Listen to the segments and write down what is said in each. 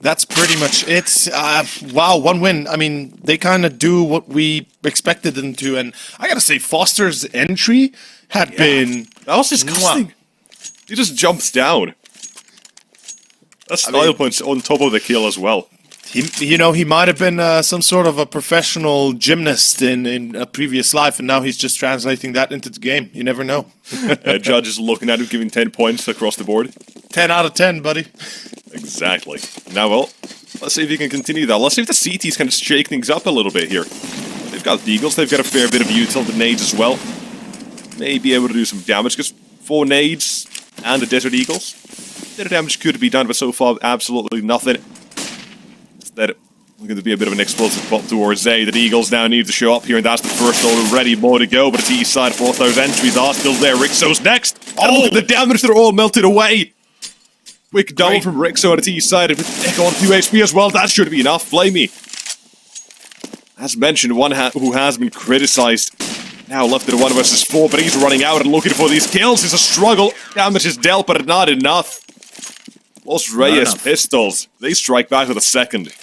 That's pretty much it. Wow, one win. I mean, they kind of do what we expected them to, and I gotta say, Foster's entry had been... That was disgusting. He just jumps down. That's style punch on top of the kill as well. He might have been some sort of a professional gymnast in a previous life, and now he's just translating that into the game. You never know. Judge is looking at him, giving 10 points across the board. 10 out of 10, buddy. Exactly. Now, well, let's see if he can continue that. Let's see if the CTs can shake things up a little bit here. They've got Deagles, they've got a fair bit of util, the nades as well. May be able to do some damage, because 4 nades and the Desert Eagles. A bit of damage could be done, but so far, absolutely nothing. Instead, looking to be a bit of an explosive pop towards A. The Eagles now need to show up here, and that's the first already. More to go, but the T side, both those entries are still there. Rixo's next. And look at the damage, they're all melted away. Quick double from Rixo at the T side, with Echo on 2 HP as well. That should be enough. Flamie, as mentioned, one who has been criticized. Now left at 1 versus 4, but he's running out and looking for these kills. It's a struggle. Damage is dealt, but not enough. Los Reyes pistols. They strike back with a second.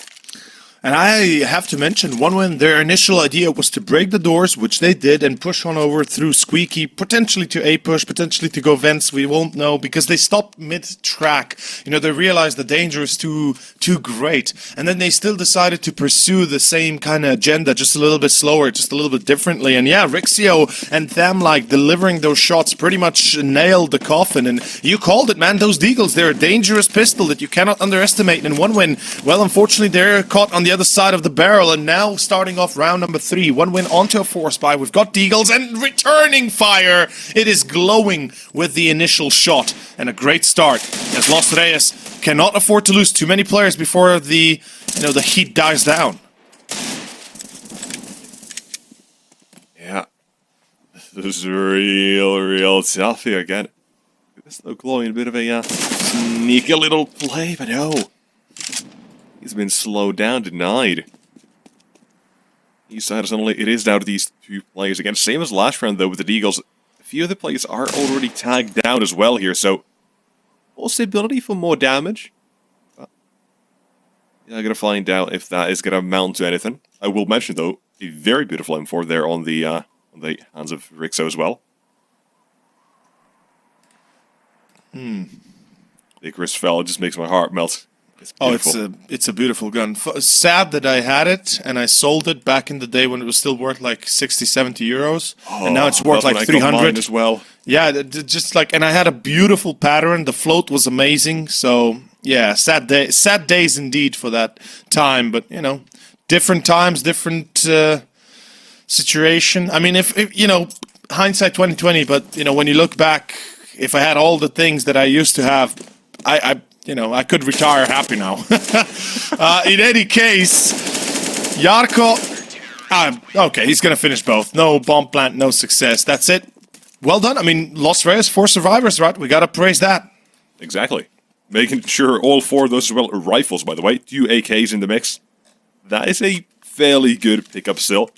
And I have to mention, one win, their initial idea was to break the doors, which they did, and push on over through Squeaky, potentially to A push, potentially to go vents, we won't know, because they stopped mid-track. They realized the danger is too great. And then they still decided to pursue the same kind of agenda, just a little bit slower, just a little bit differently. And yeah, Rixio and them, delivering those shots pretty much nailed the coffin. And you called it, man, those Deagles, they're a dangerous pistol that you cannot underestimate. And one win, well, unfortunately, they're caught on the other side of the barrel, and now starting off round number 3, one win onto a force buy. We've got Deagles and returning fire. It is glowing with the initial shot, and a great start as Los Reyes cannot afford to lose too many players before the heat dies down. Yeah, this is real tough here again. This though glowing, a bit of a sneaky little play, but no. He's been slowed down, denied. East side is only, it is down to these 2 players again. Same as last round though with the Eagles. A few of the players are already tagged down as well here, so possibility for more damage. But yeah, I'm gonna find out if that is gonna amount to anything. I will mention though, a very beautiful M4 there on the hands of Rixo as well. Icarus fell, it just makes my heart melt. It's a beautiful gun. Sad that I had it and I sold it back in the day when it was still worth like 60, 70 euros. And now it's worth like 300 as well. Yeah, just and I had a beautiful pattern. The float was amazing. So yeah, sad days indeed for that time. But different times, different situation. I mean, if hindsight 2020. But when you look back, if I had all the things that I used to have, I could retire happy now. In any case, Jarko... okay, he's going to finish both. No bomb plant, no success. That's it. Well done. I mean, Los Reyes, 4 survivors, right? We got to praise that. Exactly. Making sure all 4 of those as well are rifles, by the way. 2 AKs in the mix. That is a fairly good pickup still.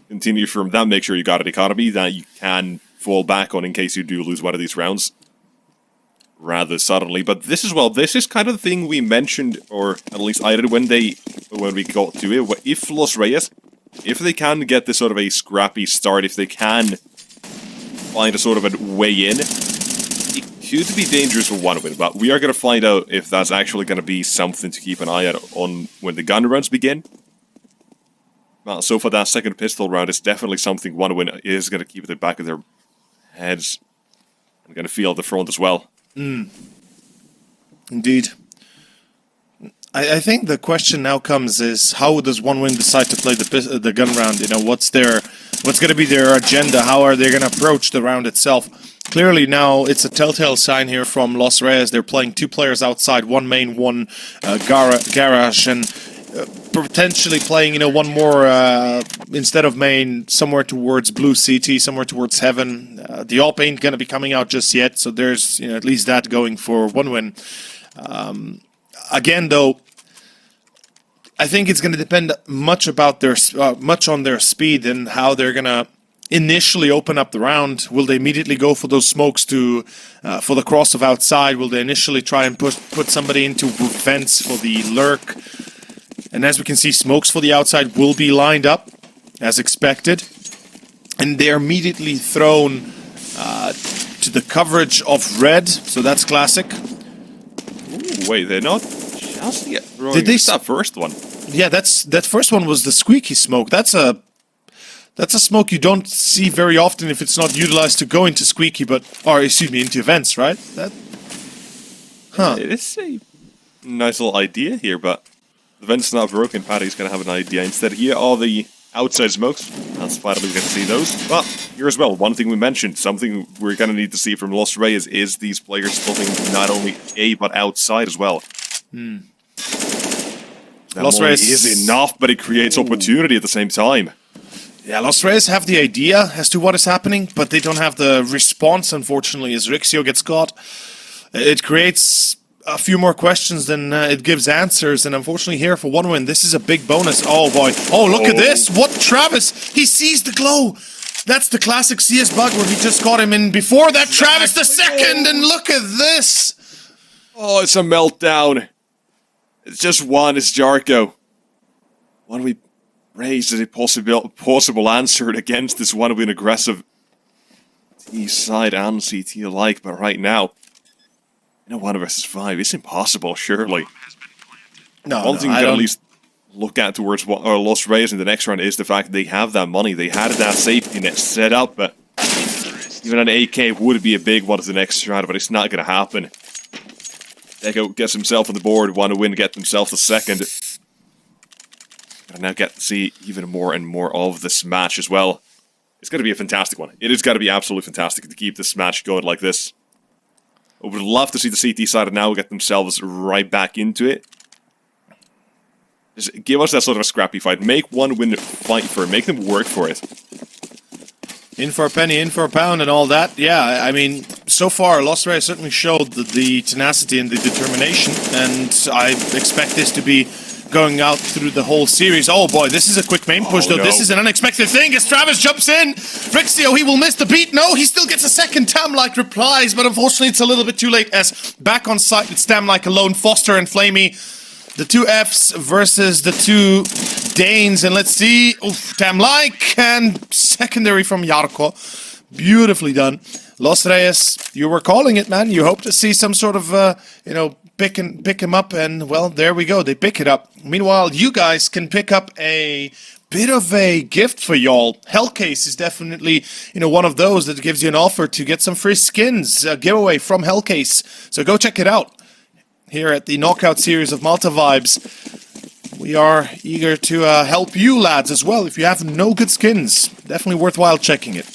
Continue from that. Make sure you got an economy that you can fall back on in case you do lose one of these rounds rather suddenly. But this is kind of the thing we mentioned, or at least I did when we got to it. If Los Reyes, if they can get this sort of a scrappy start, if they can find a sort of a way in, it could be dangerous for one win. But we are going to find out if that's actually going to be something to keep an eye out on when the gun runs begin. Well, so for that second pistol round, it's definitely something one win is going to keep at the back of their heads. I'm going to feel the front as well. Indeed. I think the question now comes is, how does one win decide to play the gun round? What's going to be their agenda? How are they going to approach the round itself? Clearly now it's a telltale sign here from Los Reyes. They're playing 2 players outside, 1 main, 1 garage, and potentially playing, one more instead of main, somewhere towards blue CT, somewhere towards heaven. The AWP ain't gonna be coming out just yet, so there's at least that going for one win. Again, though, I think it's gonna depend much on their speed and how they're gonna initially open up the round? Will they immediately go for those smokes to for the cross of outside? Will they initially try and put somebody into vents for the lurk? And as we can see, smokes for the outside will be lined up as expected, and they're immediately thrown to the coverage of red. So that's classic. Ooh, wait, they're not just yet throwing. Did they that first one? Yeah, that first one was the squeaky smoke. That's a smoke you don't see very often if it's not utilized to go into squeaky, into events, right? It is a nice little idea here, but the vent's not broken. Paddy's gonna have an idea instead. Here are the outside smokes. That's finally we get to see those. But here as well, one thing we mentioned, something we're gonna need to see from Los Reyes is these players splitting not only A but outside as well. That Los Reyes is enough, but it creates opportunity at the same time. Yeah, Los Reyes have the idea as to what is happening, but they don't have the response, unfortunately, as Rixio gets caught. It creates a few more questions than it gives answers, and unfortunately here for 1 win, this is a big bonus. Oh boy. Oh, look at this. What Travis? He sees the glow. That's the classic CS bug where he just got him in before that. Travis the second, and look at this. Oh, it's a meltdown. It's just one, it's Jarko. One we raised as a possible answer against this one being aggressive T side and CT alike, but right now, 1 versus 5, it's impossible, surely. One thing you can at least look at towards what Los Reyes in the next round is the fact that they have that money. They had that safety net set up, but even an AK would be a big one to the next round, but it's not going to happen. Deco gets himself on the board, 1 win, get themselves the second. Gonna now get to see even more and more of this match as well. It's going to be a fantastic one. It is going to be absolutely fantastic to keep this match going like this. I would love to see the CT side now get themselves right back into it. Just give us that sort of a scrappy fight. Make 1 win fight for it. Make them work for it. In for a penny, in for a pound, and all that. Yeah, I mean, so far, Los Reyes certainly showed the tenacity and the determination, and I expect this to be going out through the whole series. Oh boy, this is a quick main push, though. No. This is an unexpected thing as Travis jumps in. Rixio, he will miss the beat. No, he still gets a second. Tamlike replies, but unfortunately it's a little bit too late as back on site it's Tamlike alone. Foster and Flamie, the 2 Fs versus the 2 Danes, and let's see. Oof, Tamlike and secondary from Jarko. Beautifully done. Los Reyes, you were calling it, man. You hope to see some sort of, pick him up, and well, there we go. They pick it up. Meanwhile, you guys can pick up a bit of a gift for y'all. Hellcase is definitely, one of those that gives you an offer to get some free skins. A giveaway from Hellcase. So go check it out. Here at the Knockout series of Malta Vibes, we are eager to help you lads as well. If you have no good skins, definitely worthwhile checking it.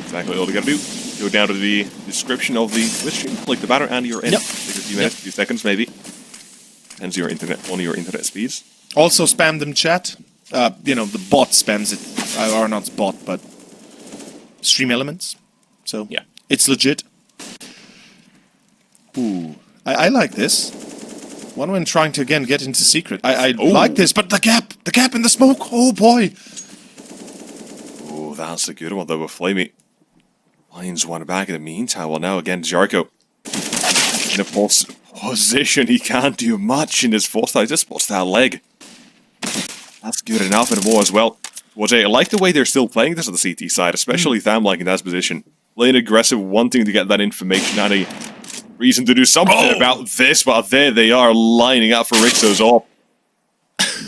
Exactly all you gotta do. Go down to the description of the Twitch stream, click the banner, and you're in. Yep. Take a few minutes, a few seconds maybe. Depends your internet, on your internet speeds. Also spam them chat. The bot spams it. Or not bot, but Stream Elements. So yeah, it's legit. Ooh, I like this. 1 win trying to again get into secret. I like this, but the gap in the smoke. Oh boy. Oh, that's a good one though with Flamie. Finds 1 back in the meantime. Well, now again, Jarko in a position he can't do much in his first time. He just spots that leg. That's good enough and more as well. I like the way they're still playing this on the CT side, especially Thamlike in that position. Playing aggressive, wanting to get that information and a reason to do something about this, but there they are lining up for Rixo's op.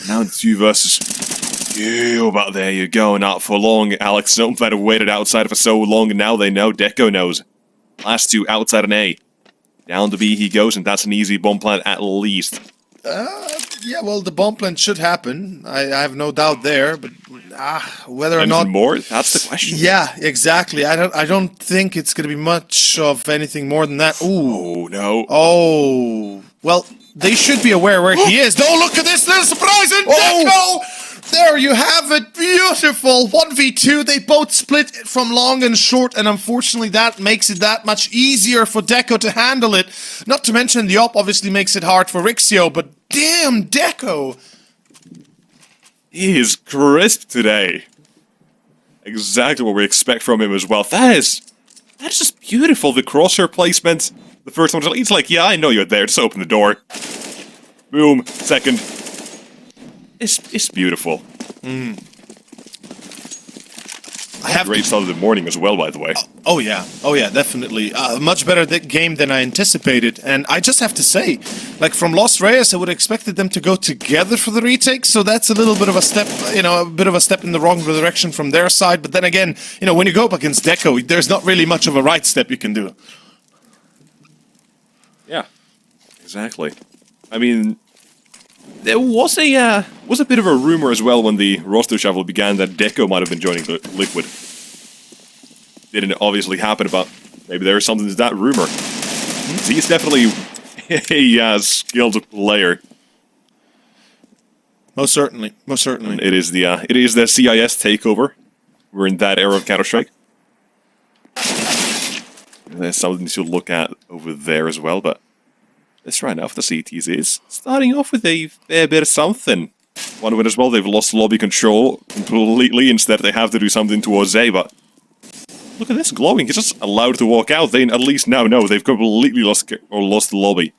Now 2 versus 2, but there you go, not for long. Alex Snowman have waited outside for so long, and now they know. Deco knows. Last 2 outside an A. Down to B he goes, and that's an easy bomb plant at least. Yeah, well, the bomb plant should happen. I have no doubt there, but whether or not more, that's the question. Yeah, exactly. I don't think it's going to be much of anything more than that. Ooh. Oh no. Oh. Well, they should be aware where he is. Oh, look at this little surprise in Deco! There you have it. Beautiful. 1v2. They both split from long and short, and unfortunately that makes it that much easier for Deco to handle it. Not to mention the op obviously makes it hard for Rixio, but damn Deco. He is crisp today. exactly what we expect from him as well. That's just beautiful. The crosshair placement. The first one, he's like, yeah, I know you're there. Just open the door. Boom. Second. It's beautiful. I have Great start of the morning as well, by the way. Oh yeah, definitely. Much better game than I anticipated, and I just have to say, like from Lost Reyes, I would have expected them to go together for the retake. So that's a little bit of a step, a bit of a step in the wrong direction from their side. But then again, when you go up against Deco, there's not really much of a right step you can do. Yeah, exactly. I mean, there was a bit of a rumor as well when the roster shuffle began that Deco might have been joining the Liquid. Didn't obviously happen, but maybe there is something to that rumor. He's definitely a skilled player. Most certainly, most certainly. And it is the CIS takeover. We're in that era of Counter-Strike. There's something to look at over there as well, but let's try now for the CTs is starting off with a fair bit of something. One win as well, they've lost lobby control completely. Instead, they have to do something towards A, but look at this, glowing. He's just allowed to walk out. They at least now know they've completely lost the lobby.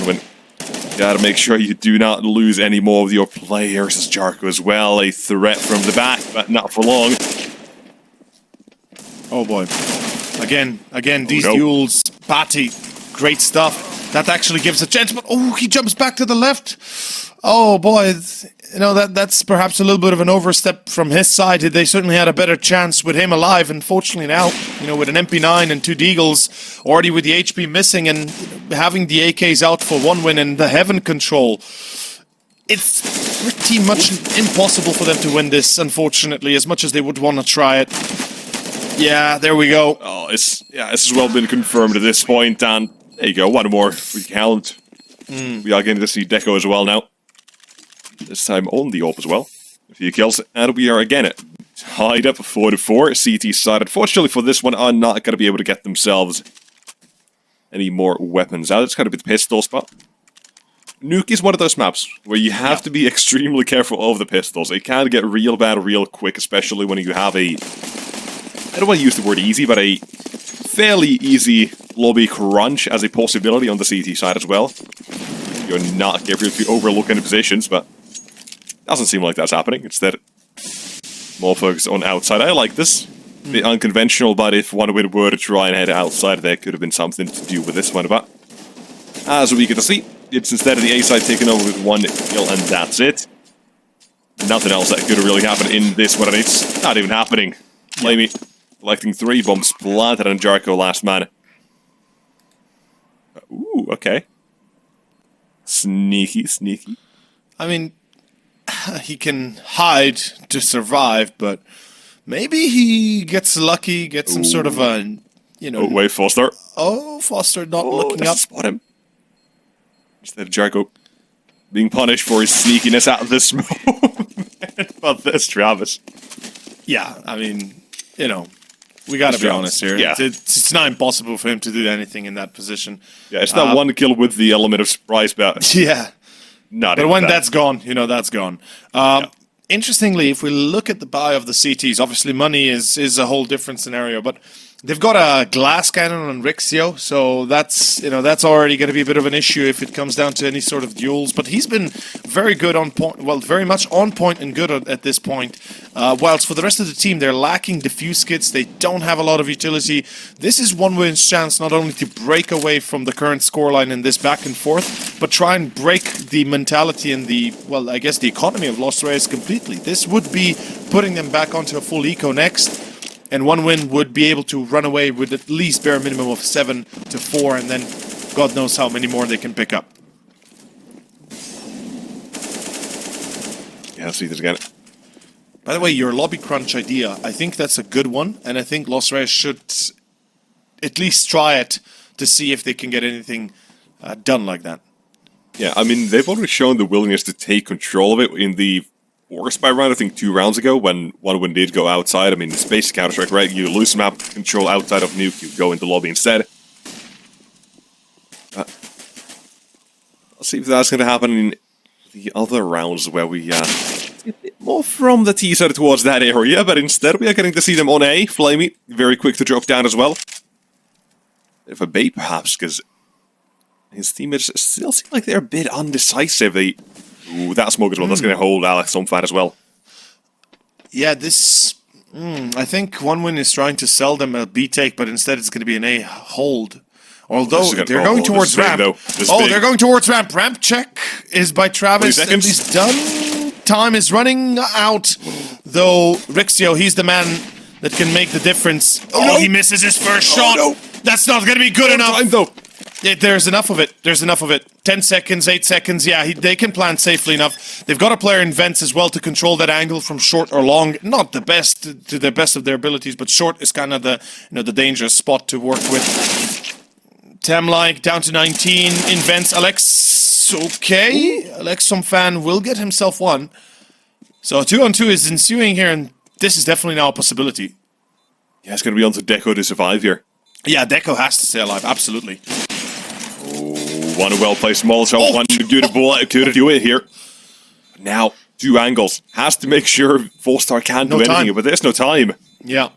When gotta make sure you do not lose any more of your players as Jarko as well. A threat from the back, but not for long. Oh boy. Again, these duels, Patty, great stuff. That actually gives a chance, but oh, he jumps back to the left. Oh boy, that's perhaps a little bit of an overstep from his side. They certainly had a better chance with him alive. Unfortunately now, with an MP9 and 2 Deagles, already with the HP missing and having the AKs out for 1 win and the Heaven control, it's pretty much impossible for them to win this, unfortunately, as much as they would want to try it. Yeah, there we go. Oh, this has well been confirmed at this point, and there you go, one more we count. We are getting to see Deco as well now. This time on the AWP as well. A few kills, and we are again tied up 4-4. CT side, unfortunately for this one, are not going to be able to get themselves any more weapons out. It's kind of a bit pistols, but Nuke is one of those maps where you have to be extremely careful of the pistols. They can get real bad real quick, especially when you have I don't want to use the word easy, but a fairly easy lobby crunch as a possibility on the CT side as well. You're not careful if you overlook any positions, but doesn't seem like that's happening. Instead, more focus on outside. I like this. A bit unconventional, but if one were to try and head outside, there could have been something to do with this one. But as we get to see, it's instead of the A side taken over with 1 kill, and that's it. Nothing else that could have really happened in this one, and it's not even happening. Flamie collecting 3 bombs planted on Jarko, last man. Ooh, okay. Sneaky. I mean, he can hide to survive, but maybe he gets lucky, gets some sort of a, Oh, wait, Foster. Oh, Foster not looking up. Spot him. Instead of Jarko being punished for his sneakiness out of this moment. But this, Travis. Yeah, I mean, we gotta be honest here. Yeah. It's not impossible for him to do anything in that position. Yeah, it's not 1 kill with the element of surprise, but yeah. Not but when that. that's gone, that's gone. Interestingly, if we look at the buy of the CTs, obviously money is a whole different scenario, but they've got a glass cannon on Rixio, so that's that's already going to be a bit of an issue if it comes down to any sort of duels. But he's been very good on point, well, very much on point and good at this point. Whilst for the rest of the team, they're lacking diffuse kits, they don't have a lot of utility. This is 1win's chance not only to break away from the current scoreline in this back and forth, but try and break the mentality and the, well, I guess the economy of Lost Reyes completely. This would be putting them back onto a full eco next. And 1win would be able to run away with at least bare minimum of 7-4, and then God knows how many more they can pick up. Yeah, let's see this again. By the way, your lobby crunch idea, I think that's a good one, and I think Lost Reyes should at least try it to see if they can get anything done like that. Yeah, I mean, they've already shown the willingness to take control of it in the forest by round, I think 2 rounds ago, when 1win did go outside. I mean, it's basic Counter-Strike, right? You lose map control outside of Nuke, you go into lobby instead. Let's see if that's going to happen in the other rounds where we get a bit more from the T side towards that area, but instead we are getting to see them on A. Flamie, very quick to drop down as well. Bit of a bait, perhaps, because his teammates still seem like they're a bit undecisive. Ooh, that smoke as well. That's going to hold Alex some fat as well. Yeah, this... I think OneWin is trying to sell them a B take, but instead it's going to be an A hold. Although they're going towards ramp. They're going towards ramp. Ramp check is by Travis. And he's done. Time is running out. Though Rixio, he's the man that can make the difference. Oh, he misses his first shot. No. That's not going to be good enough. Time, though. There's enough of it. 10 seconds, 8 seconds. Yeah, they can plant safely enough. They've got a player in vents as well to control that angle from short or long. Not the best to the best of their abilities, but short is kind of the the dangerous spot to work with. Temlike down to 19 in vents. Alex, okay. Alex, some fan will get himself one. So 2-on-2 is ensuing here, and this is definitely now a possibility. Yeah, it's going to be on to Deco to survive here. Yeah, Deco has to stay alive, absolutely. One well-placed Molotov, one to do the ball, to do it here. Now, 2 angles. Has to make sure 4-star can't do anything, but there's no time. Yeah.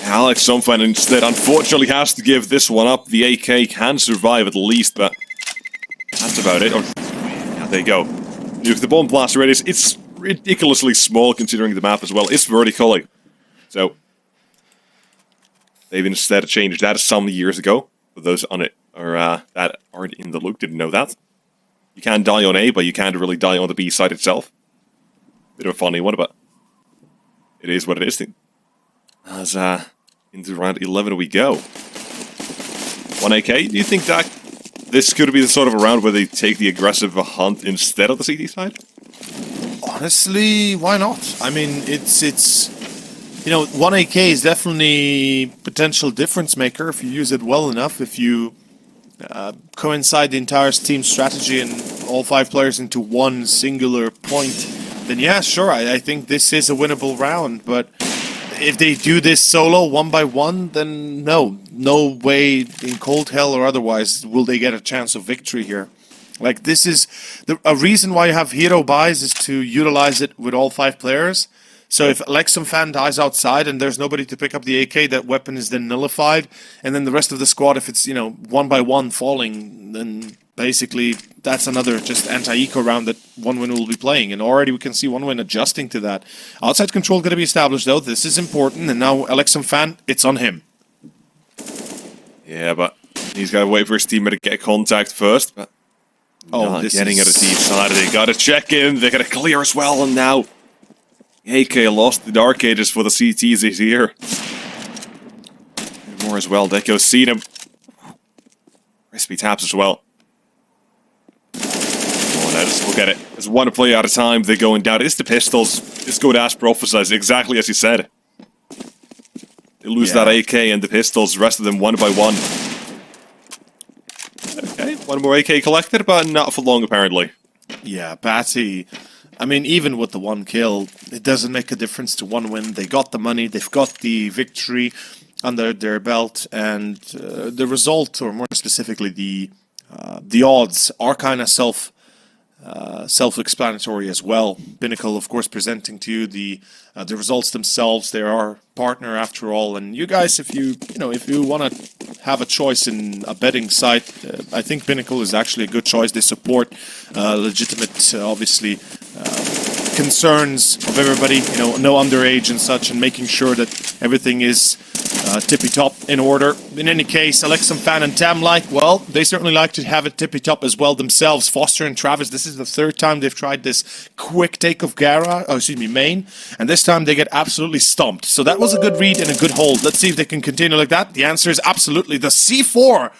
Alex Somfan instead, unfortunately, has to give this one up. The AK can survive at least, but that's about it. Yeah, there you go. Nuke the bomb blast already. It's ridiculously small considering the map as well. It's vertical. So, they've instead changed that some years ago. For those on it or that aren't in the loop, didn't know that. You can die on A, but you can't really die on the B side itself. Bit of a funny one, but it is what it is. As into round 11 we go. 1 AK, do you think that this could be the sort of a round where they take the aggressive hunt instead of the CT side? Honestly, why not? I mean, it's 1 AK is definitely potential difference maker if you use it well enough. If you coincide the entire team strategy and all 5 players into one singular point, then yeah, sure, I think this is a winnable round. But if they do this solo, 1 by 1, then no way in cold hell or otherwise will they get a chance of victory here. Like, this is a reason why you have hero buys is to utilize it with all 5 players. So if Alexum fan dies outside and there's nobody to pick up the AK, that weapon is then nullified. And then the rest of the squad, if it's, 1 by 1 falling, then basically that's another just anti-eco round that OneWin will be playing. And already we can see OneWin adjusting to that. Outside control going to be established though. This is important. And now Alexum fan, it's on him. Yeah, but he's got to wait for his teammate to get contact first. But not getting at a T side. They got to check in. They got to clear as well. And now AK lost the Dark Ages for the CTs this year. More as well. Deco's seen him. Crispy taps as well. Oh, now just look at it. There's 1 play at a time. They're going down. It's the pistols. It's good as prophesized. Exactly as he said. They lose that AK and the pistols. The rest of them 1 by 1. Okay, 1 more AK collected, but not for long apparently. Yeah, Batty. I mean, even with the 1 kill, it doesn't make a difference to OneWin. They got the money, they've got the victory under their belt, and the result, or more specifically, the odds are kind of self-explanatory as well. Pinnacle, of course, presenting to you the results themselves. They are partner after all, and you guys, if you want to have a choice in a betting site, I think Pinnacle is actually a good choice. They support legitimate, obviously, concerns of everybody, no underage and such, and making sure that everything is tippy-top in order. In any case, Alexum fan and Tam well, they certainly like to have it tippy-top as well themselves. Foster and Travis, this is the 3rd time they've tried this quick take of main, and this time they get absolutely stomped. So that was a good read and a good hold. Let's see if they can continue like that. The answer is absolutely. The C4,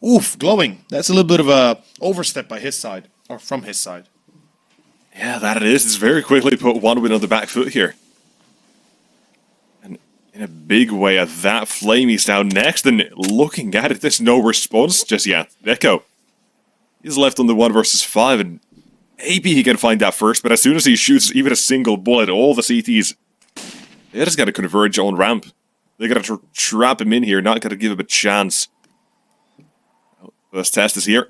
oof, glowing. That's a little bit of a overstep by his side, or from his side. Yeah, that it is. It's very quickly put OneWin on the back foot here. And in a big way at that, Flamie's down next, and looking at it, there's no response just yet. Deco. He's left on the 1 versus 5, and maybe he can find that first, but as soon as he shoots even a single bullet, all the CTs, they just got to converge on ramp. They got to trap him in here, not got to give him a chance. First test is here.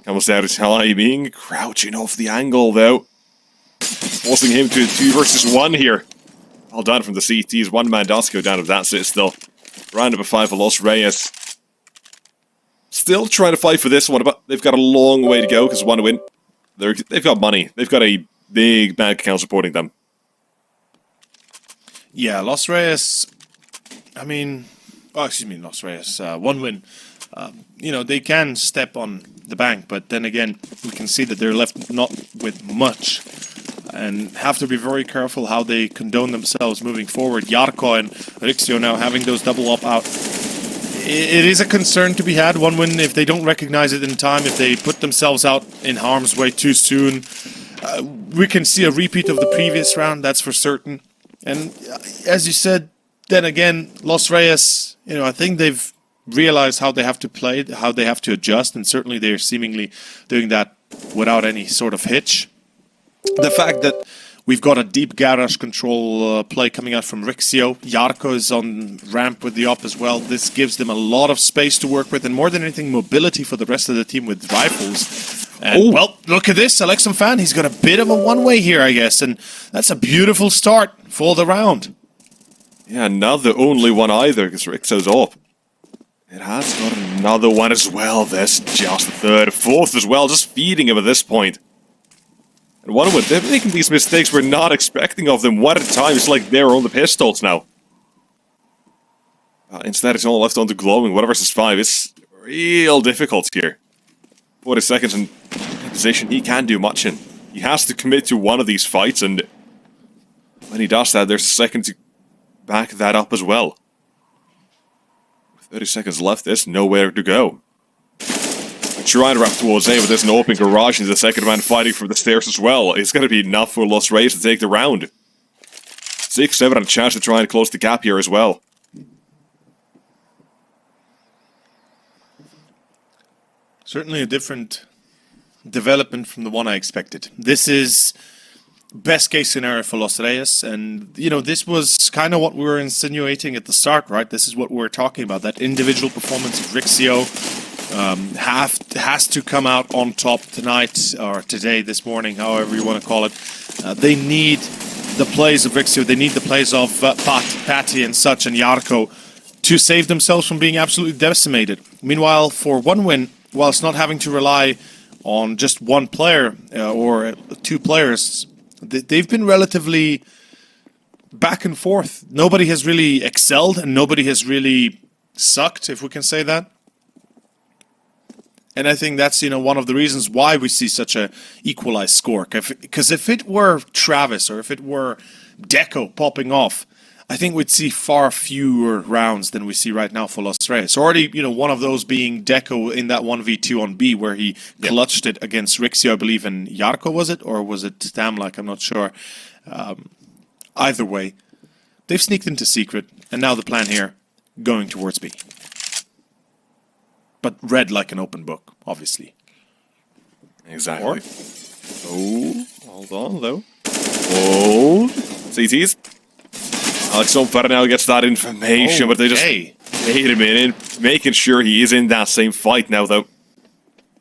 Comes down to timing, crouching off the angle though. forcing him to 2 versus 1 here. Well done from the CTs. One man does go down if that's it still. Round number 5 for Los Reyes. Still trying to fight for this one, but they've got a long way to go because 1 win. They've got money. They've got a big bank account supporting them. Yeah, Los Reyes, I mean, Los Reyes, 1 win. You know, they can step on the bank, but then again, we can see that they're left not with much. And have to be very careful how they condone themselves moving forward. Jarko and Rixio now having those double up out. It is a concern to be had. 1 win, if they don't recognize it in time, if they put themselves out in harm's way too soon, we can see a repeat of the previous round, that's for certain. And as you said, then again, Los Reyes, you know, I think they've realized how they have to play, how they have to adjust, and certainly they're seemingly doing that without any sort of hitch. The fact that we've got a deep garage control play coming out from Rixio. Jarko is on ramp with the op as well. This gives them a lot of space to work with, and more than anything, mobility for the rest of the team with rifles. And, well, look at this, Alexum Fan. He's got a bit of a one-way here, I guess, and that's a beautiful start for the round. Yeah, not the only one either, because Rixio's up. It has got another one as well. There's just the 3rd, 4th as well, just feeding him at this point. And one of them, they're making these mistakes we're not expecting of them. One at a time, it's like they're on the pistols now. Instead, it's all left on to glowing. 1 versus 5. It's real difficult here. 40 seconds in position, he can't do much in. He has to commit to one of these fights, and when he does that, there's a second to back that up as well. With 30 seconds left, there's nowhere to go. Trying to wrap towards A, but there's an open garage into the second man fighting from the stairs as well. It's going to be enough for Los Reyes to take the round. 6-7 on a chance to try and close the gap here as well. Certainly a different development from the one I expected. This is best case scenario for Los Reyes, and you know, this was kind of what we were insinuating at the start, right? This is what we were talking about, that individual performance of Rixio has to come out on top tonight, or today, this morning, however you want to call it. They need the plays of Rixio, they need the plays of Patty and such, and Jarko to save themselves from being absolutely decimated. Meanwhile, for 1 win, whilst not having to rely on just one player or 2 players, they've been relatively back and forth. Nobody has really excelled, and nobody has really sucked, if we can say that. And I think that's, you know, one of the reasons why we see such a equalized score. Because if it were Travis or if it were Deco popping off, I think we'd see far fewer rounds than we see right now for Los Reyes. Already, you know, one of those being Deco in that 1v2 on B where he clutched it against Rixio, I believe, and Jarko, was it? Or was it Stamlike? I'm not sure. Either way, they've sneaked into secret, and now the plan here, going towards B. But read like an open book, obviously. Exactly. Oh, hold on, though. Oh, CTs. Alex Somfar now gets that information, but they just wait a minute, making sure he is in that same fight now, though.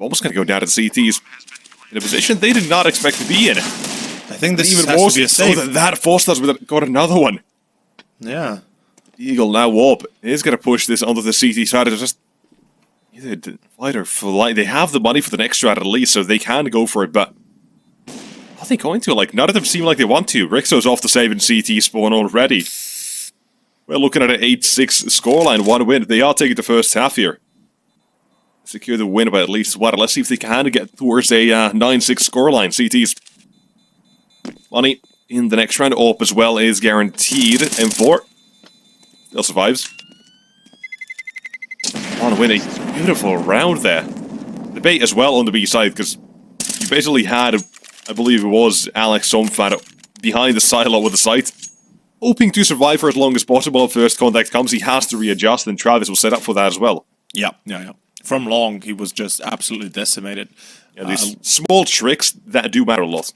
Almost going to go down to the CTs in a position they did not expect to be in. I think this even has to be a save. So that forced us, but got another one. Yeah. Eagle now up. Is going to push this onto the CT side. It's just either fight or flight. They have the money for the next strat at least, so they can go for it, but are they going to? Like, none of them seem like they want to. Rixo's off the save in CT spawn already. We're looking at an 8-6 scoreline, 1 win. They are taking the first half here. Secure the win by at least what? Let's see if they can get towards a 9-6 scoreline. CT's money in the next round. Up as well is guaranteed. M4 still survives. Want to win a beautiful round there. Debate as well on the B side, because you basically had, I believe it was Alex Somfat behind the silo with the sight, hoping to survive for as long as possible. If first contact comes, he has to readjust, and Travis was set up for that as well. Yeah. From long, he was just absolutely decimated. Yeah, these small tricks that do matter a lot.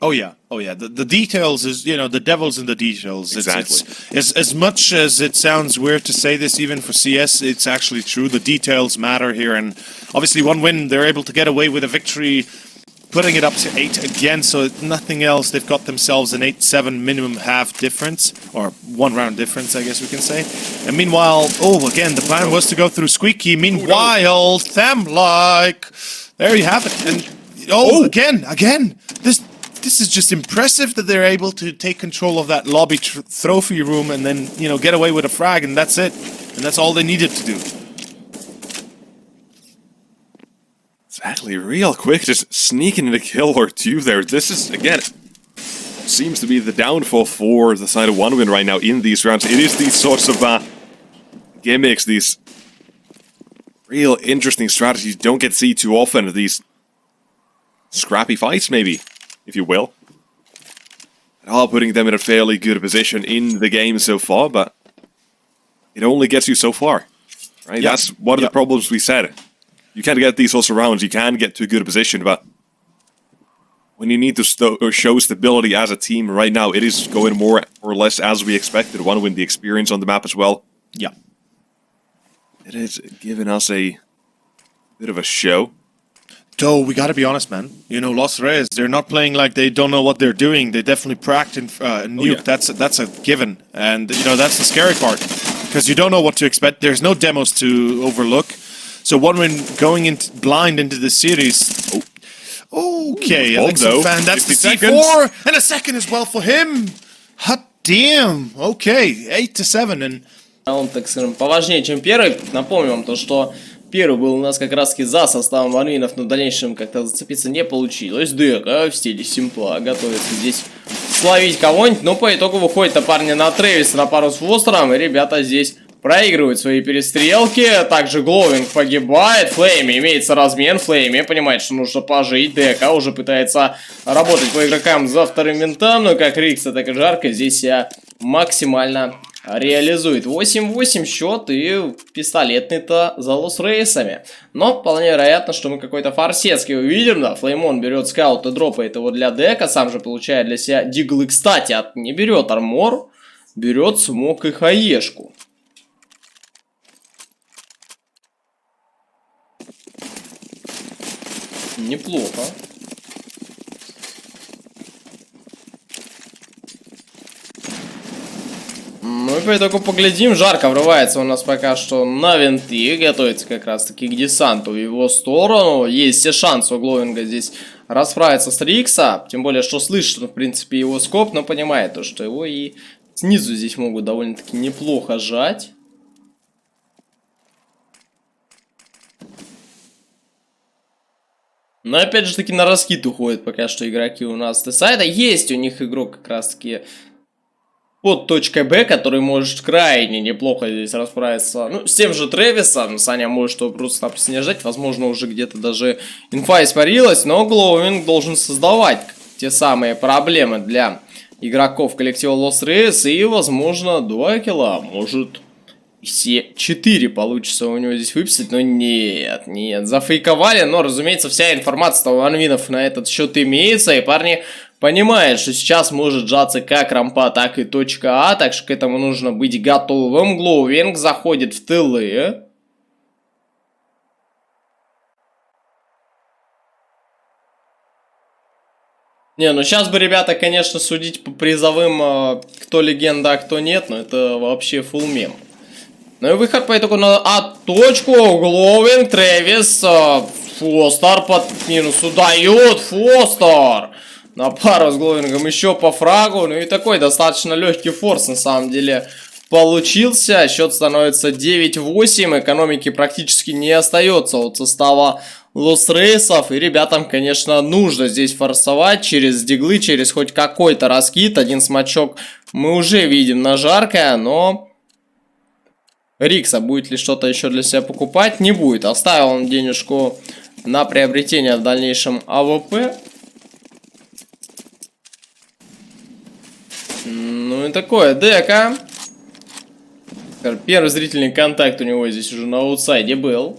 Oh yeah. The details is, you know, the devil's in the details. Exactly. It's as much as it sounds weird to say this, even for CS, it's actually true. The details matter here, and obviously 1 win, they're able to get away with a victory putting it up to 8 again, so nothing else. They've got themselves an 8-7 minimum half difference, or 1 round difference, I guess we can say. And meanwhile, again, the plan was to go through Squeaky. Meanwhile, Them-like, there you have it. And again, this is just impressive that they're able to take control of that lobby trophy room and then, you know, get away with a frag, and that's it. And that's all they needed to do. Exactly, real quick, just sneaking in a kill or two there. This is, again, seems to be the downfall for the side of OneWin right now in these rounds. It is these sorts of gimmicks, these real interesting strategies you don't get to see too often. These scrappy fights, maybe, if you will. And all putting them in a fairly good position in the game so far, but it only gets you so far. Right? That's one of the problems we said. You can't get these sorts of rounds, you can get to a good position, but when you need to show stability as a team right now, it is going more or less as we expected. OneWin, the experience on the map as well. Yeah. It is giving us a bit of a show. Though, we gotta be honest, man. You know, Los Reyes, they're not playing like they don't know what they're doing. They definitely practiced Nuke. That's a given. And, you know, that's the scary part. Because you don't know what to expect. There's no demos to overlook. So OneWin going blind into the series. Okay, Alexa fan, that's the C4, and a second as well for him. Hot damn. Okay, 8-7, and Он, так скажем, поважнее, чем первый. Напомню вам то, что первый был у нас как раз-таки за составом ванвинов, но в дальнейшем как-то зацепиться не получилось. Дека в стиле симпла готовится здесь словить кого-нибудь, но по итогу выходит парни на Тревиса на пару с Фостером, и ребята здесь проигрывают свои перестрелки. Также Гловинг погибает. Флейми имеется размен. Флейми понимает, что нужно пожить. ДК уже пытается работать по игрокам за вторым винтом. Но как Рикса, так и Жарко здесь себя максимально реализует. 8-8 счет, и пистолетный-то за Лос Рейсами. Но вполне вероятно, что мы какой-то форсетский увидим. Да, Флеймон берет скаут и дропает его для дека. Сам же получает для себя диглы. Кстати, не берет армор, берет смок и хаешку. Неплохо. Ну и по итогу поглядим. Жарко врывается у нас пока что на винты. Готовится как раз таки к десанту в его сторону. Есть все шансы у Гловинга здесь расправиться с Рикса. Тем более, что слышит, в принципе, его скоп, но понимает то, что его и снизу здесь могут довольно-таки неплохо жать. Но опять же таки на раскид уходят пока что игроки у нас с сайта. Есть у них игрок как раз таки под точкой Б, который может крайне неплохо здесь расправиться. Ну, с тем же Тревисом. Саня может его просто-напросто не ждать. Возможно, уже где-то даже инфа испарилась. Но Гловинг должен создавать те самые проблемы для игроков коллектива Los Reyes. И, возможно, 2 килла. Может, все 4 получится у него здесь выписать. Но нет, зафейковали. Но, разумеется, вся информация у ванвинов на этот счет имеется. И парни понимают, что сейчас может сжаться как рампа, так и точка А. Так что к этому нужно быть готовым. Гловинг заходит в тылы. Не, ну сейчас бы, ребята, конечно, судить по призовым, кто легенда, а кто нет. Но это вообще full мем. Ну и выход по итогу на А-точку. Гловинг, Тревис, Фостер под минусу дает. Фостер на пару с Гловингом еще по фрагу. Ну и такой достаточно легкий форс на самом деле получился. Счет становится 9-8. Экономики практически не остается от состава Лос Рейсов. И ребятам, конечно, нужно здесь форсовать через диглы, через хоть какой-то раскид. Один смачок мы уже видим на Жарко, но Рикса будет ли что-то еще для себя покупать? Не будет. Оставил он денежку на приобретение в дальнейшем АВП. Ну и такое. ДК. Первый зрительный контакт у него здесь уже на аутсайде был.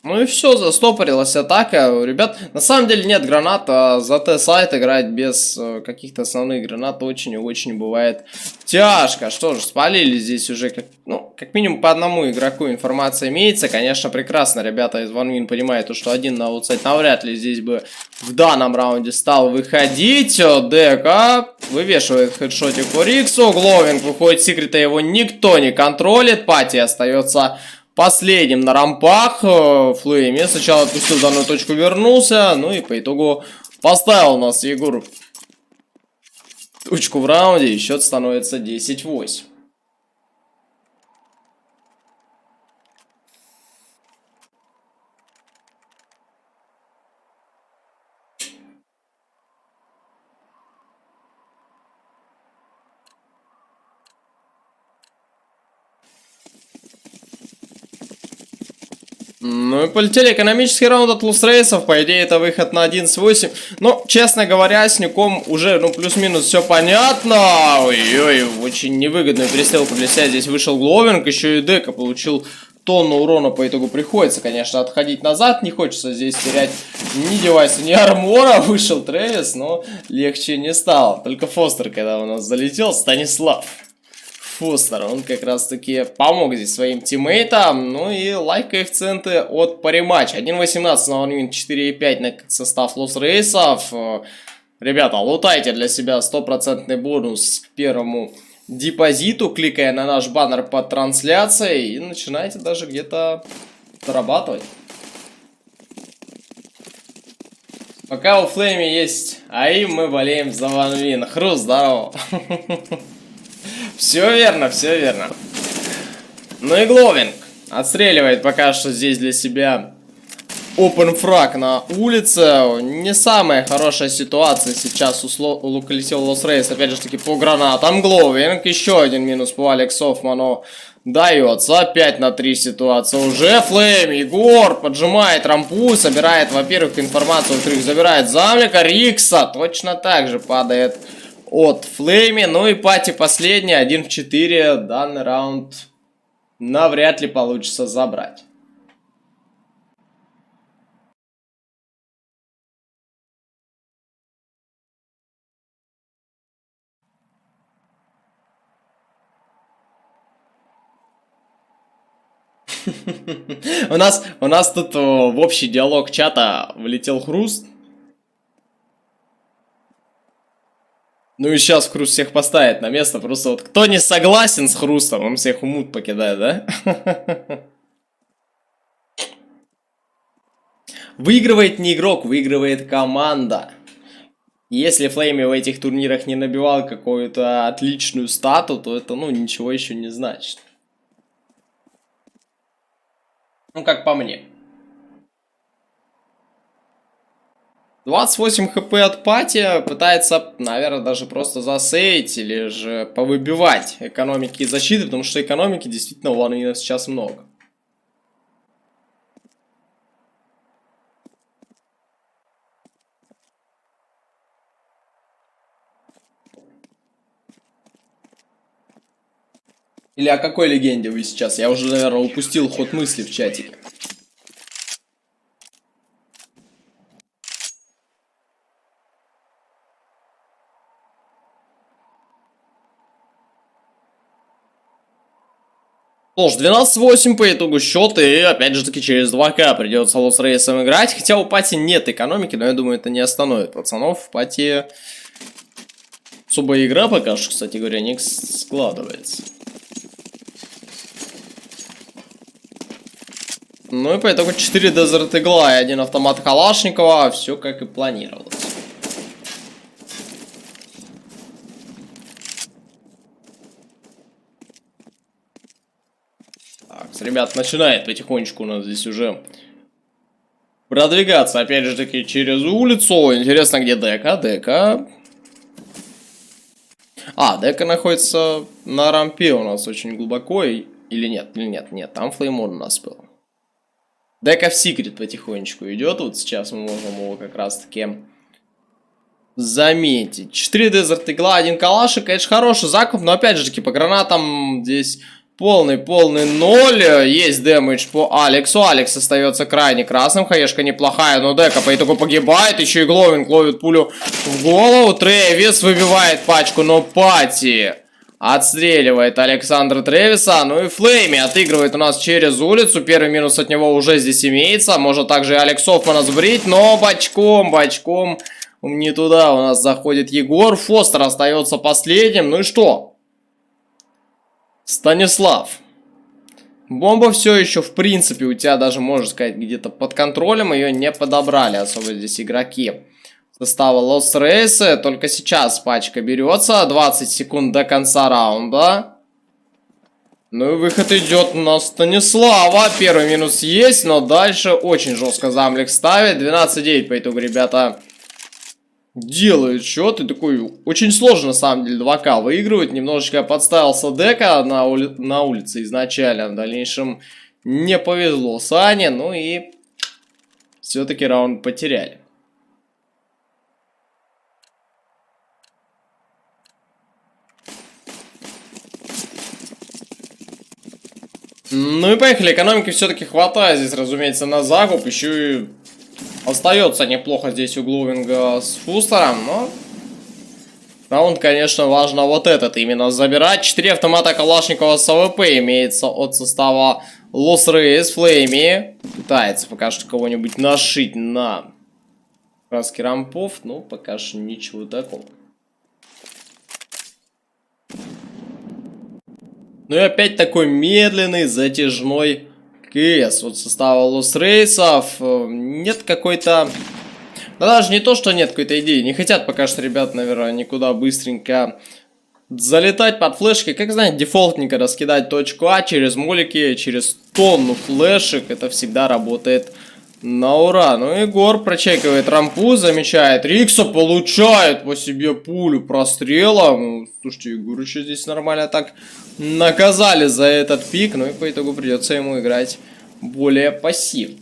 Ну и все, застопорилась атака. Ребят, на самом деле нет гранат, а за Т-сайт играть без каких-то основных гранат очень и очень бывает тяжко. Что ж, спалили здесь уже, как минимум по одному игроку информация имеется. Конечно, прекрасно ребята из ma1 понимают, что один на аутсайд навряд ли здесь бы в данном раунде стал выходить. ДК вывешивает хедшотик по Риксу. Гловинг выходит с секрета, его никто не контролит. Пати остается последним на рампах. Флейми сначала отпустил данную точку, вернулся. Ну и по итогу поставил у нас Егор точку в раунде. И счет становится 10-8. Ну и полетели экономический раунд от Рейсов. По идее, это выход на 11-8. Но, честно говоря, с Ником уже, плюс-минус все понятно. Ой-ой, очень невыгодную перестрелку для себя здесь вышел Гловинг. Еще и Дека получил тонну урона. По итогу приходится, конечно, отходить назад. Не хочется здесь терять ни девайса, ни армора. Вышел Рейес, но легче не стало. Только Фостер, когда у нас залетел, Станислав Фостер, он как раз таки помог здесь своим тиммейтам. Ну и лайк-коэффициенты от париматча. 1.18 на ma1, 4.5 на состав Рейсов. Ребята, лутайте для себя 100% бонус к первому депозиту, кликая на наш баннер под трансляцией. И начинайте даже где-то зарабатывать. Пока у Flamie есть АИ, мы болеем за ma1. Хруст, здорово. Все верно, все верно. Ну и Гловинг отстреливает пока что здесь для себя open frag на улице. Не самая хорошая ситуация сейчас у коллектива Рейс. Опять же таки по гранатам. Гловинг, еще один минус по Алексу Хоффману дается. 5 на 3 ситуация уже. Flamie, Егор поджимает рампу, собирает, во-первых, информацию, во-вторых, забирает замлика. Рикса точно так же падает от Flamie. Ну и Пати последний, 1 в 4. Данный раунд навряд ли получится забрать. У нас тут в общий диалог чата влетел Хруст. Ну и сейчас Хруст всех поставит на место. Просто вот кто не согласен с Хрустом, он всех умут покидает, да? Выигрывает не игрок, выигрывает команда. Если Flamie в этих турнирах не набивал какую-то отличную стату, то это, ничего еще не значит. Ну, как по мне. 28 хп от Пати, пытается, наверное, даже просто засейвить или же повыбивать экономики и защиты, потому что экономики действительно у ma1 сейчас много. Или о какой легенде вы сейчас? Я уже, наверное, упустил ход мысли в чатике. Что ж, 12-8 по итогу счета, и опять же таки через 2К придется Рейсом играть. Хотя у Пати нет экономики, но я думаю, это не остановит пацанов. В Пати особая игра пока что, кстати говоря, не складывается. Ну и по итогу 4 Desert Игла и 1 автомат Калашникова. Все как и планировалось. Так, ребят, начинает потихонечку у нас здесь уже продвигаться, опять же таки, через улицу. Интересно, где Дека? Дека находится на рампе у нас очень глубоко. Или нет? Нет, там флеймон у нас был. Дека в секрет потихонечку идет. Вот сейчас мы можем его как раз таки заметить. 4 Desert Игла, 1 калашик. Конечно, хороший закуп, но опять же таки по гранатам здесь полный ноль. Есть дэмэдж по Алексу. Алекс остается крайне красным. Хаешка неплохая, но Дека по итогу погибает. Еще и Гловинг ловит пулю в голову. Тревис выбивает пачку, но Пати отстреливает Александра Тревиса. Ну и Флейми отыгрывает у нас через улицу. Первый минус от него уже здесь имеется. Может также и Алекс Хоффмана сбрить, но бочком. Не туда у нас заходит Егор. Фостер остается последним. Ну и что? Станислав. Бомба все еще, в принципе, у тебя даже, можно сказать, где-то под контролем. Ее не подобрали особо здесь игроки состава Lost Reyes. Только сейчас пачка берется. 20 секунд до конца раунда. Ну и выход идет на Станислава. Первый минус есть, но дальше очень жестко Замлик ставит. 12-9 по итогу, ребята, делают счет. И такой очень сложно, на самом деле, 2К выигрывать. Немножечко подставился Дека на улице изначально. В дальнейшем не повезло Сане. Ну и все-таки раунд потеряли. Ну и поехали. Экономики все-таки хватает здесь, разумеется, на закуп. Еще и остается неплохо здесь у Гловинга с Фустером, но раунд, конечно, важно вот этот именно забирать. 4 автомата Калашникова с АВП имеется от состава Lost Reyes. Flamie пытается пока что кого-нибудь нашить на краски рампов, но пока что ничего такого. Ну и опять такой медленный, затяжной КС от состава Lost Reyes. Нет какой-то... Да даже не то, что нет какой-то идеи. Не хотят пока что ребят, наверное, никуда быстренько залетать под флешки. Как знаете, дефолтненько раскидать точку А через молики, через тонну флешек. Это всегда работает на ура. Ну и Егор прочекивает рампу, замечает Рикса, получает по себе пулю прострела. Ну, слушайте, Егорыча здесь нормально так наказали за этот пик. Ну и по итогу придется ему играть более пассивно.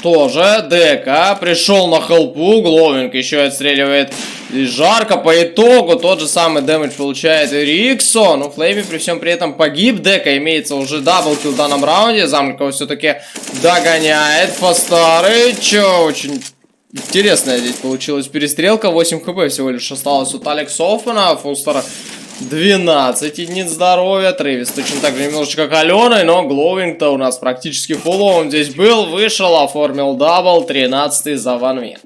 Тоже Дека пришел на хелпу. Гловинг еще отстреливает. Здесь жарко. По итогу тот же самый дэмэдж получает и Риксо. Но Флейми при всем при этом погиб. Дека имеется уже даблкил в данном раунде. Замликова все-таки догоняет. Фастарыч. Очень интересная здесь получилась перестрелка. 8 хп всего лишь осталось от Алекс Хоффмана. Фустера 12 единиц здоровья. Тревис точно так же немножечко каленый, но Гловинг-то у нас практически фулловым здесь был. Вышел, оформил дабл. 13-й за ma1.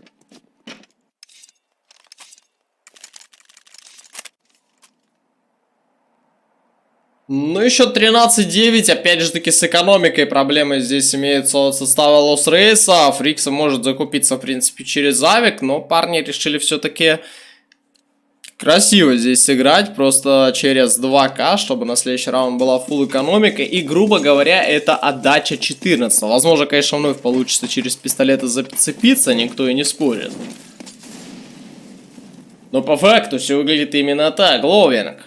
Ну, еще 13-9. Опять же таки с экономикой проблемы здесь имеются от состава Lost Reyes. Фрикса может закупиться, в принципе, через авик, но парни решили все-таки красиво здесь сыграть, просто через 2К, чтобы на следующий раунд была фулл экономика. И, грубо говоря, это отдача 14. Возможно, конечно, вновь получится через пистолеты зацепиться, никто и не спорит. Но по факту все выглядит именно так. Гловинг.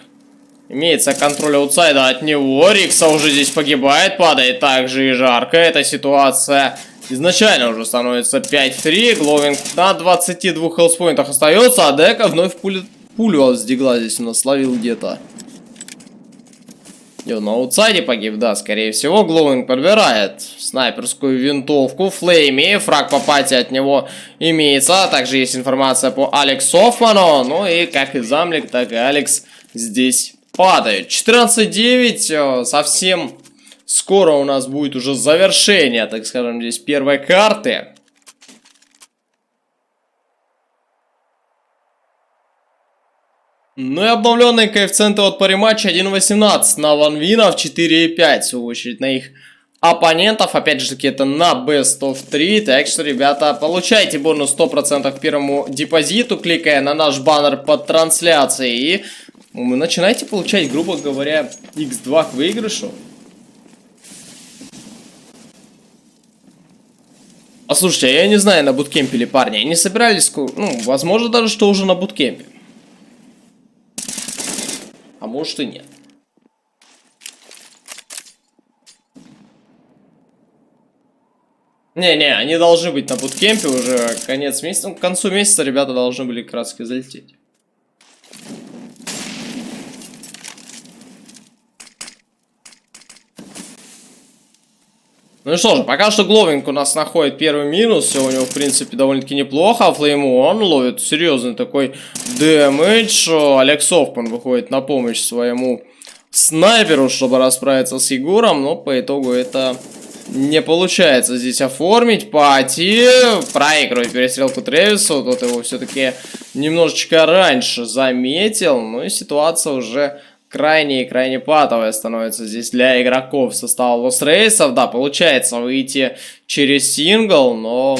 Имеется контроль аутсайда от него. Рикса уже здесь погибает, падает также и жарко. Эта ситуация изначально уже становится 5-3. Гловинг на 22 хелспоинтах остается, а Дека вновь пулю с дигла здесь у нас словил где-то. И он на аутсайде погиб, да, скорее всего. Гловинг подбирает снайперскую винтовку. Флейми, фраг по пати от него имеется. Также есть информация по Алекс Хоффману. Ну и как и Замлик, так и Алекс здесь падают. 14-9. Совсем скоро у нас будет уже завершение, так скажем, здесь первой карты. Ну и обновленные коэффициенты от париматча 1.18 на ванвинов, 4.5 в свою очередь на их оппонентов. Опять же таки это на best of 3. Так что, ребята, получайте бонус 100% к первому депозиту, кликая на наш баннер под трансляцией. И начинайте получать, грубо говоря, x2 к выигрышу. А слушайте, я не знаю, на буткемпе ли парни. Они собирались, ну, возможно даже, что уже на буткемпе. А может и нет. Не-не, они должны быть на буткемпе уже конец месяца. Ну, к концу месяца ребята должны были как раз залететь. Ну и что же, пока что Гловинг у нас находит первый минус, все у него в принципе довольно-таки неплохо, а Flamie он ловит серьезный такой дэмэдж, Алекс Оффман выходит на помощь своему снайперу, чтобы расправиться с Егором, но по итогу это не получается здесь оформить. Пати проигрывает перестрелку Тревису, тот его все-таки немножечко раньше заметил, ну и ситуация уже крайне и крайне патовая становится здесь для игроков состава Лос Рейсов. Да, получается выйти через сингл, но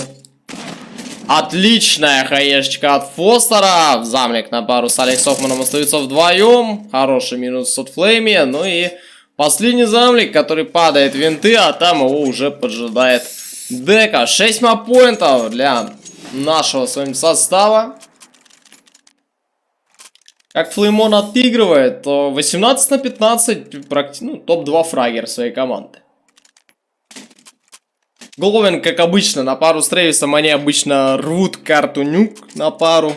отличная хаешечка от Фостера. Замлик на пару с Алекс Оффманом остаются вдвоем. Хороший минус от Flamie. Ну и последний замлик, который падает в винты, а там его уже поджидает дека. 6 мапоинтов для нашего с вами состава. Как Флеймон отыгрывает, то 18 на 15, ну, топ-2 фрагер своей команды. Гловинг, как обычно, на пару с Рейвисом, они обычно рвут карту Nuke на пару.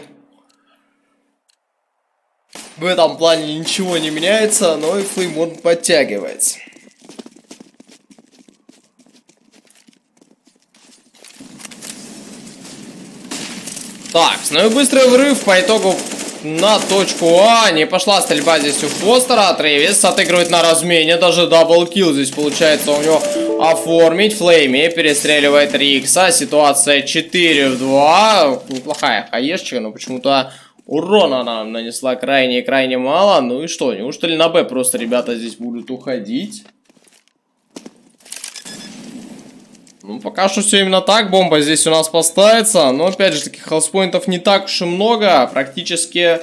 В этом плане ничего не меняется, но и Флеймон подтягивается. Так, ну и быстрый врыв по итогу на точку А. Не пошла стрельба здесь у Фостера. Рейес отыгрывает на размене. Даже даблкил здесь получается у него оформить. Flamie перестреливает Рикса. Ситуация 4 в 2. Неплохая хаешечка, но почему-то урона она нанесла крайне и крайне мало. Ну и что, неужто ли на Б просто ребята здесь будут уходить? Ну, пока что все именно так. Бомба здесь у нас поставится. Но, опять же, таких хелспоинтов не так уж и много. Практически,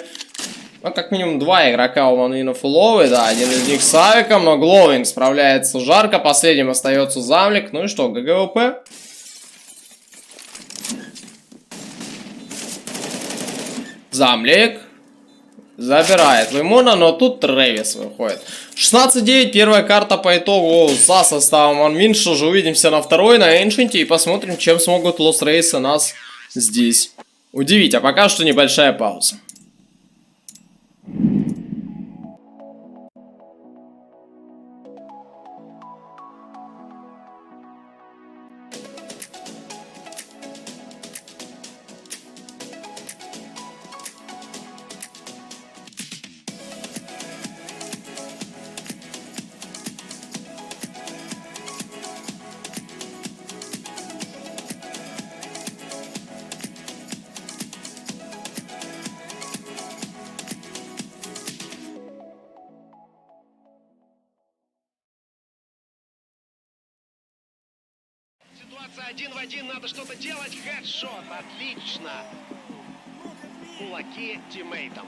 ну, как минимум 2 игрока у ma1 фуловые. Да, один из них с авиком. Но Гловинг справляется жарко. Последним остается замлик. Ну и что, ГГВП? Замлик. Забирает Лимона, но тут Рейес выходит. 16-9, первая карта по итогу за составом ma1. Что же, увидимся на второй, на Эншенте, и посмотрим, чем смогут Лос Рейсы нас здесь удивить. А пока что небольшая пауза. Один в один, надо что-то делать. Хедшот, отлично. Кулаки тиммейтам.